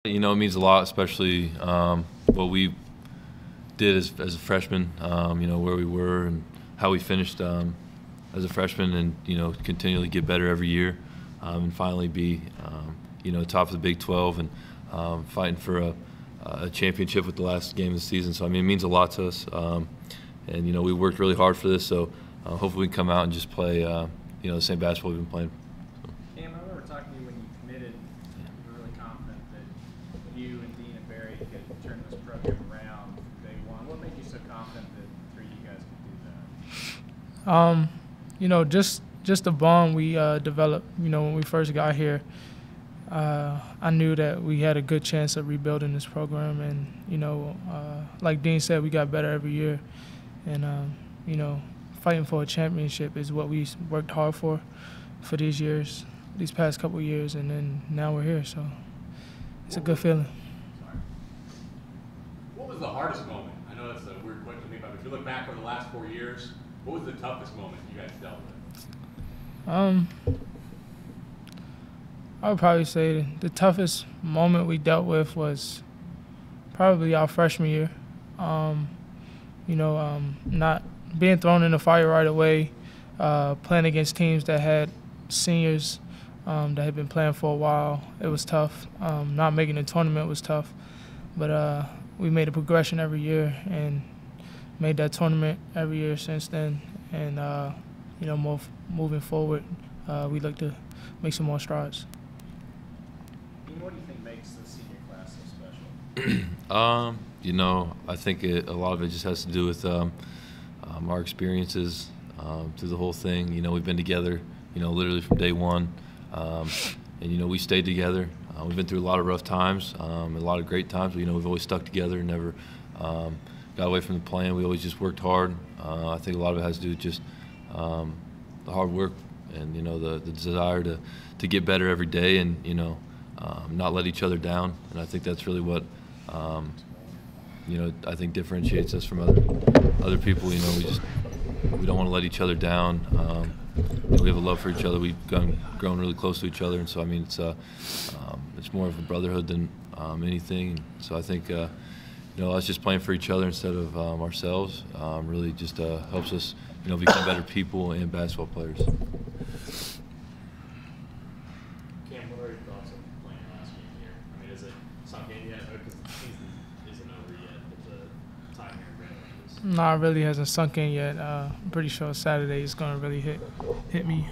You know, it means a lot, especially what we did as a freshman, you know, where we were and how we finished as a freshman, and, you know, continually get better every year, and finally be, you know, top of the Big 12 and fighting for a championship with the last game of the season. So, I mean, it means a lot to us. And, you know, we worked really hard for this, so hopefully we can come out and just play, you know, the same basketball we've been playing. Cam, I remember talking to you when you committed. You were really confident that you and Dean and Barry could turn this program around from day one. What made you so confident that the three of you guys could do that? You know, just the bond we developed. You know, when we first got here, I knew that we had a good chance of rebuilding this program, and you know, like Dean said, we got better every year, and you know, fighting for a championship is what we worked hard for these years, these past couple of years, and then now we're here, so it's a good feeling. What was the hardest moment? I know that's a weird question to think about, but if you look back over the last 4 years, what was the toughest moment you guys dealt with? I would probably say the toughest moment we dealt with was probably our freshman year. You know, not being thrown in the fire right away, playing against teams that had seniors that had been playing for a while. It was tough. Not making the tournament was tough, but we made a progression every year and made that tournament every year since then. And you know, moving forward, we look to make some more strides. What do you think makes the senior class so special? You know, I think a lot of it just has to do with our experiences through the whole thing. You know, we've been together, you know, literally from day one, and you know, we stayed together. We've been through a lot of rough times, a lot of great times, but you know, we've always stuck together, never got away from the plan. We always just worked hard. I think a lot of it has to do with just the hard work and, you know, the desire to get better every day, and, you know, not let each other down. And I think that's really what, you know, I think differentiates us from other people. You know, we don't want to let each other down. You know, we have a love for each other. We've grown really close to each other, and so I mean, it's more of a brotherhood than anything. So I think, you know, us just playing for each other instead of ourselves really just helps us, you know, become better people and basketball players. Cam, what are your thoughts on playing last game here? I mean, is it sunk in yet? Because the season isn't over yet. It's a time here in Grand Rapids. No, it really hasn't sunk in yet. I'm pretty sure Saturday is going to really hit me.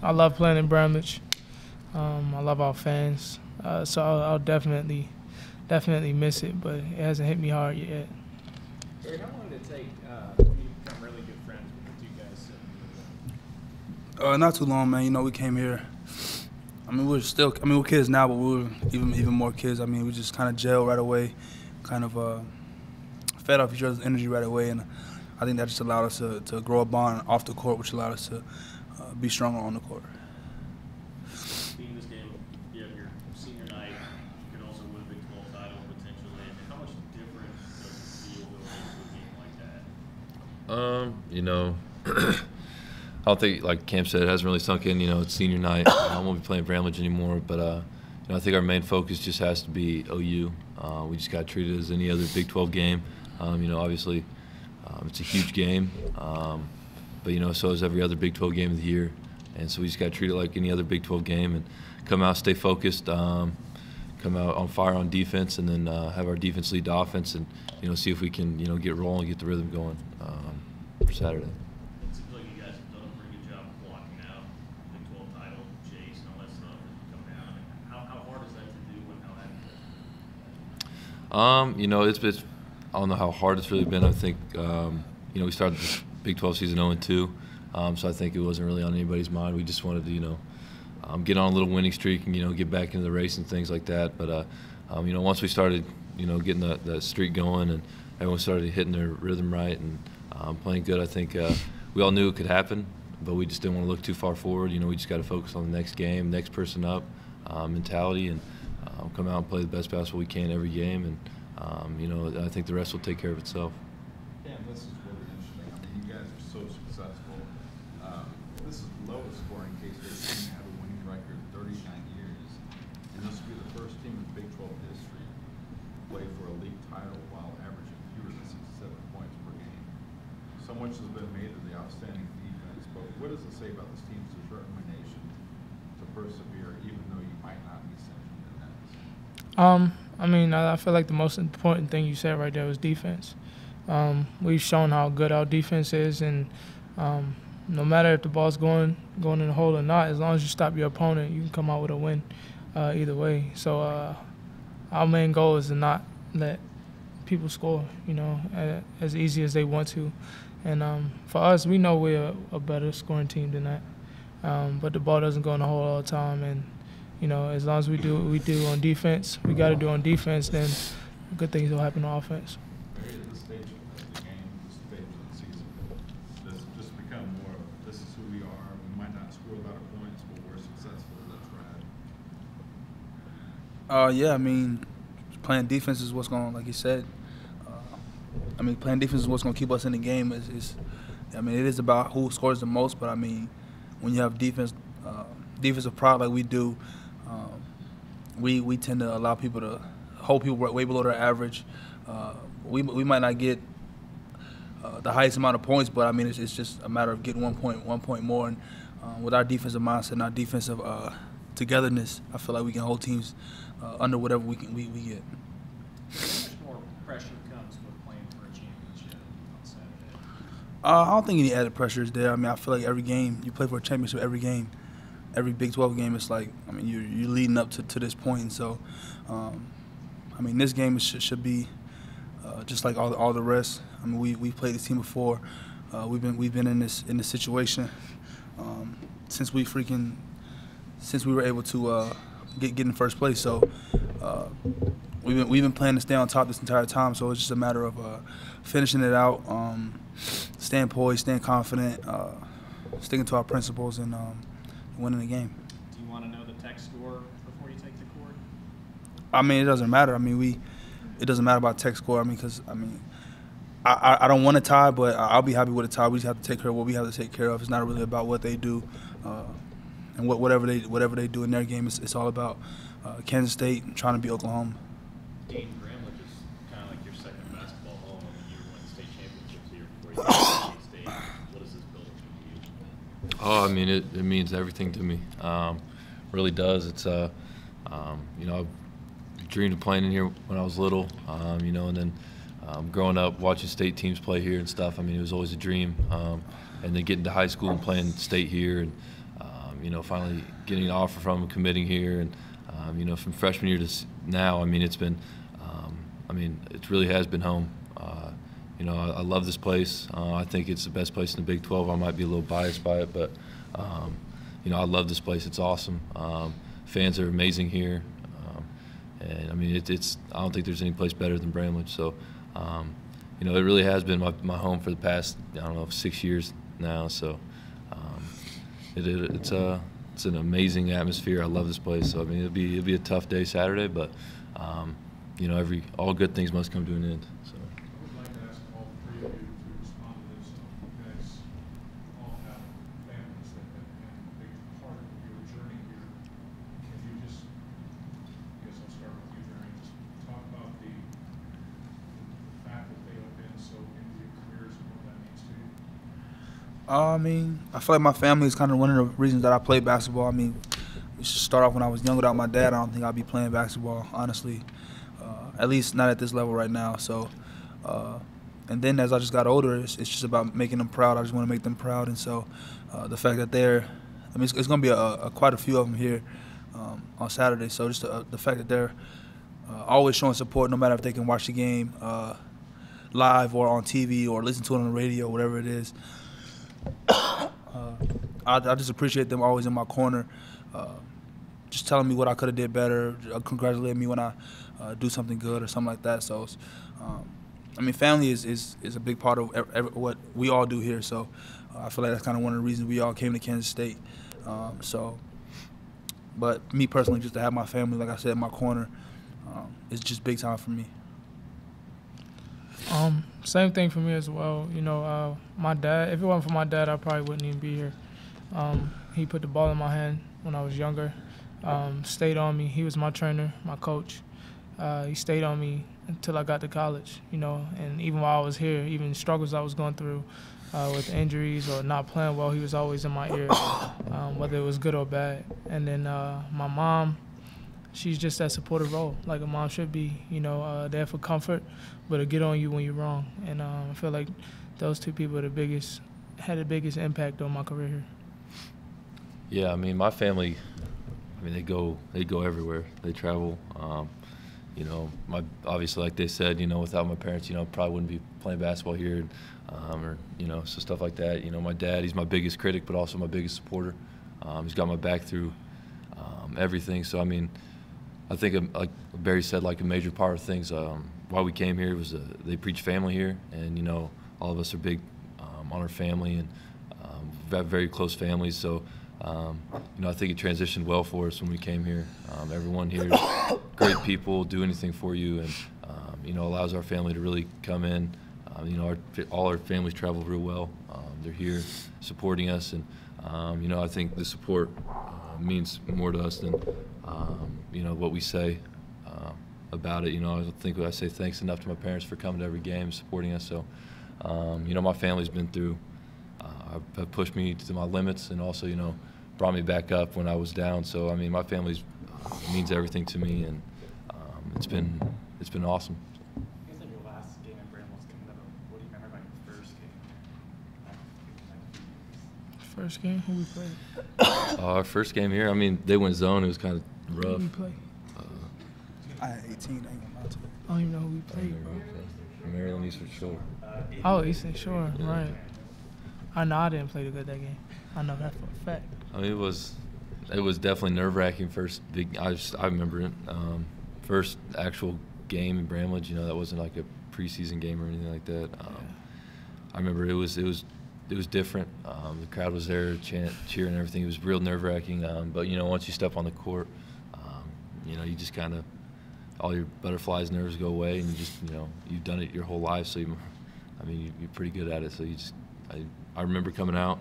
I love playing in Bramlage. I love our fans. So I'll definitely miss it, but it hasn't hit me hard yet. Barry, how long did it take for you to become really good friends with the two guys sitting here? Not too long, man. You know, we came here. I mean, we're kids now, but we were even more kids. I mean, we just kind of gelled right away, kind of fed off each other's energy right away, and I think that just allowed us to grow a bond off the court, which allowed us to be stronger on the court. Being this game, you have your senior night. You could also win a Big 12 title potentially. And how much different does it feel going into a game like that? You know, I don't think, like Cam said, it hasn't really sunk in. You know, it's senior night. I won't be playing Bramlage anymore, but you know, I think our main focus just has to be OU. We just got treated as any other Big 12 game. You know, obviously, it's a huge game, but you know, so is every other Big 12 game of the year, and so we just got treated like any other Big 12 game and come out, stay focused, come out on fire on defense, and then have our defense lead the offense, and you know, see if we can, you know, get rolling, get the rhythm going for Saturday. It seems like you guys have done a pretty good job of blocking out Big 12 title, chase, and all that stuff as you come down. How hard is that to do when how that? You know, I don't know how hard it's really been. I think, you know, we started the Big 12 season 0-2, so I think it wasn't really on anybody's mind. We just wanted to, you know, get on a little winning streak and, you know, get back into the race and things like that. But, you know, once we started, you know, getting that streak going and everyone started hitting their rhythm right and playing good, I think we all knew it could happen, but we just didn't want to look too far forward. You know, we just got to focus on the next game, next person up mentality, and come out and play the best basketball we can every game. And, you know, I think the rest will take care of itself. Yeah, this is really interesting. I mean, you guys are so successful. This is the lowest scoring K-State team to have a winning record in 39 years, and this will be the first team in the Big 12 what does it say about this team's determination to persevere, even though you might not be centered in that? I mean, I feel like the most important thing you said right there was defense. We've shown how good our defense is, and no matter if the ball's going in the hole or not, as long as you stop your opponent, you can come out with a win either way. So our main goal is to not let people score, as easy as they want to. And for us, we know we're a better scoring team than that. But the ball doesn't go in the hole all the time, and as long as we do what we do on defense, we got to do on defense, then good things will happen on offense. Maybe at this stage of the game, this stage of the season, does it just become more of this is who we are? We might not score a lot of points, but we're successful. Let's ride. Yeah, I mean, playing defense is what's going, like you said. Playing defense is what's going to keep us in the game. It is about who scores the most, but I mean, when you have defensive pride like we do, we tend to allow people to hold people way below their average. We might not get the highest amount of points, but I mean, it's just a matter of getting 1 point more. And with our defensive mindset and our defensive togetherness, I feel like we can hold teams under whatever we get. How much more pressure comes with playing for a championship on Saturday? I don't think any added pressure is there. I mean, I feel like every game, you play for a championship every game. Every Big 12 game, it's like, I mean, you're leading up to this point. And so, I mean, this game should be just like all the rest. I mean, we've played this team before. We've been in this situation since we were able to get in first place. So we've been playing to stay on top this entire time. So it's just a matter of finishing it out, staying poised, staying confident, sticking to our principles, and winning the game. Do you want to know the tech score before you take the court? I mean, it doesn't matter. I mean, it doesn't matter about tech score. I mean, because I don't want to tie, but I'll be happy with a tie. We just have to take care of what we have to take care of. It's not really about what they do, and whatever they do in their game. It's all about Kansas State and trying to beat Oklahoma. Dean, Bramlage is kind of like your second basketball home. I mean, you won state championships here before you got to State. What does this building mean to you? Oh, I mean, it means everything to me. Really does. It's I dreamed of playing in here when I was little, and then growing up watching state teams play here and stuff. I mean, it was always a dream. And then getting to high school and playing state here, and finally getting an offer from them, committing here, and from freshman year to now. I mean, it's been, it really has been home. I love this place. I think it's the best place in the Big 12. I might be a little biased by it, but I love this place. It's awesome. Fans are amazing here, and I mean, it's. I don't think there's any place better than Bramlage. So, it really has been my home for the past 6 years now. So, it's an amazing atmosphere. I love this place. So I mean, it'll be a tough day Saturday, but all good things must come to an end. So. I would like to ask all three of you to respond to this. You guys all have families that have been a big part of your journey here. Can you just, I guess I'll start with you, Barry, just talk about the fact that they have been so into your careers and what that means to you? I mean, I feel like my family is kind of one of the reasons that I play basketball. I mean, we should start off when I was young without my dad. I don't think I'd be playing basketball, honestly. At least not at this level right now. So, and then as I just got older, it's just about making them proud. I just want to make them proud. And so the fact that it's going to be quite a few of them here on Saturday. So just the fact that they're always showing support, no matter if they can watch the game live or on TV or listen to it on the radio, whatever it is. I just appreciate them always in my corner, just telling me what I could have did better, congratulating me when I do something good or something like that. So, family is a big part of what we all do here. So I feel like that's kind of one of the reasons we all came to Kansas State. But me personally, just to have my family, like I said, in my corner, is just big time for me. Same thing for me as well. My dad, if it wasn't for my dad, I probably wouldn't even be here. He put the ball in my hand when I was younger, stayed on me. He was my trainer, my coach. He stayed on me until I got to college, and even while I was here, even struggles I was going through, with injuries or not playing well, he was always in my ear, whether it was good or bad. And then my mom, she's just that supportive role, like a mom should be, there for comfort, but to get on you when you're wrong. And I feel like those two people had the biggest impact on my career here. Yeah, I mean, my family, they go everywhere. They travel. Obviously, like they said, without my parents, probably wouldn't be playing basketball here, or so stuff like that. My dad, he's my biggest critic, but also my biggest supporter. He's got my back through everything. So, I think, like Barry said, like a major part of things, why we came here was they preach family here, and, all of us are big on our family and have very close families. So, I think it transitioned well for us when we came here. Everyone here is great people, do anything for you, and, allows our family to really come in. All our families travel real well. They're here supporting us, and, I think the support means more to us than, what we say about it. I think I say thanks enough to my parents for coming to every game, supporting us. So, my family's been through, have pushed me to my limits, and also, brought me back up when I was down. So, my family means everything to me, and it's been awesome. You guys had your last game at Bramwell's coming up. What do you remember about your first game? First game, who we played? Our first game here, they went zone. It was kind of rough. Who we played? I had 18. I ain't gonna lie to you. I don't even know who we played, bro. Maryland Eastern Shore. Oh, Eastern Shore, right. I know I didn't play the good that game. I know that for a fact. It was definitely nerve-wracking. First big, I remember it. First actual game in Bramlage. That wasn't like a preseason game or anything like that. I remember it was different. The crowd was there, cheering and everything. It was real nerve-wracking. But once you step on the court, you just kind of all your butterflies, nerves go away, and you just you've done it your whole life. So you're pretty good at it. So I remember coming out,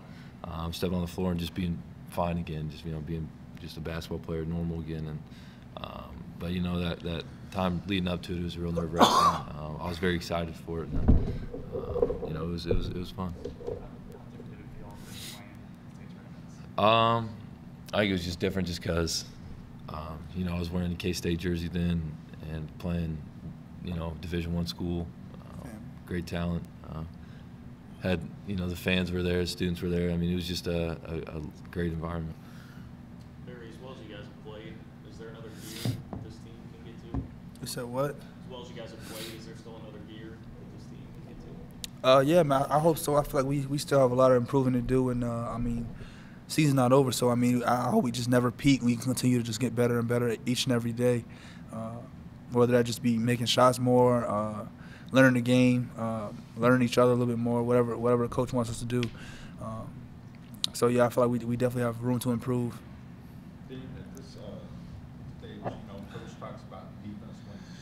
stepping on the floor and just being fine again, just being just a basketball player, normal again. And but that time leading up to it was real nerve-wracking. I was very excited for it. And, it was fun. I think it was just different, just because I was wearing a K-State jersey then and playing Division I school, great talent. Had the fans were there, students were there. It was just a great environment. Barry, as well as you guys have played, is there another gear this team can get to? You said what? As well as you guys have played, is there still another gear that this team can get to? Yeah, man. I hope so. I feel like we still have a lot of improving to do, and season's not over. So I hope we just never peak. We can continue to just get better and better each and every day. Whether that just be making shots more, learning the game, learning each other a little bit more, whatever the coach wants us to do. So yeah, I feel like we definitely have room to improve. Dean, at this stage, Coach talks about defense wins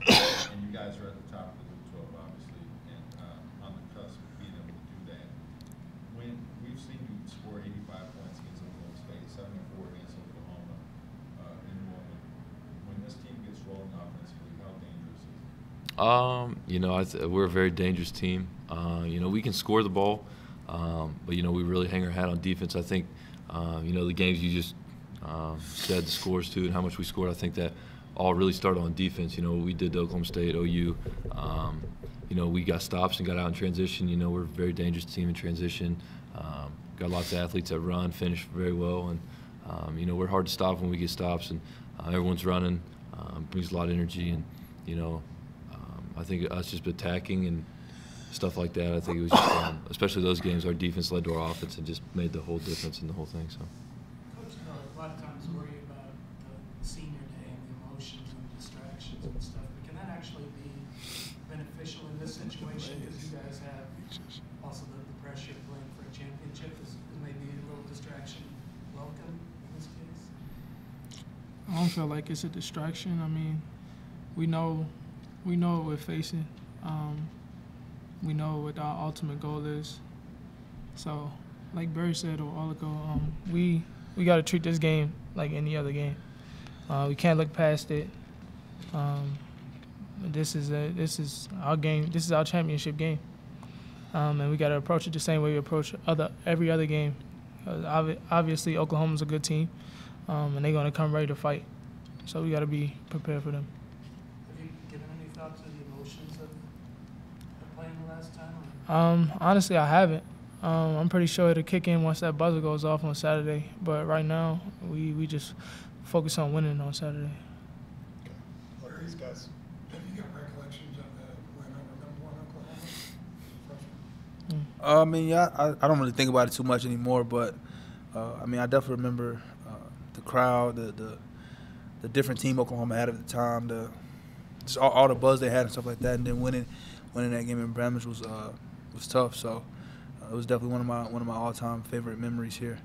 games, and you guys are at the top of the Big 12, obviously, and on the cusp of being able to do that. When we've seen you score 85 points against Oklahoma State, 74 against Oklahoma, in Norman, when this team gets rolling offensively, how dangerous is it? We're a very dangerous team. We can score the ball, but we really hang our hat on defense. I think, the games you just said the scores to and how much we scored, I think that all really started on defense. What we did to Oklahoma State, OU. We got stops and got out in transition. We're a very dangerous team in transition. Got lots of athletes that run, finish very well, and we're hard to stop when we get stops, and everyone's running, brings a lot of energy, and I think us just attacking and stuff like that, I think it was just, especially those games, our defense led to our offense and just made the whole difference in the whole thing. So. Coach, a lot of times worry about the senior day and the emotions and distractions and stuff, but can that actually be beneficial in this situation, because you guys have also the pressure of playing for a championship? Is maybe a little distraction welcome in this case? I don't feel like it's a distraction. We know what we're facing. We know what our ultimate goal is. So, like Barry said a while ago, we got to treat this game like any other game. We can't look past it. This is our game. This is our championship game. and we got to approach it the same way we approach every other game. Obviously, Oklahoma's a good team, and they're going to come ready to fight. So we got to be prepared for them. Have you given any thought to the emotions of playing the last time? Honestly, I haven't. I'm pretty sure it'll kick in once that buzzer goes off on Saturday. But right now, we just focus on winning on Saturday. What are these guys? Have you got recollections of the win over number 1 Oklahoma? I mean, yeah, I don't really think about it too much anymore, but I mean, I definitely remember the crowd, the different team Oklahoma had at the time, just all the buzz they had and stuff like that, and then winning that game in Bramlage was tough. So it was definitely one of my all-time favorite memories here.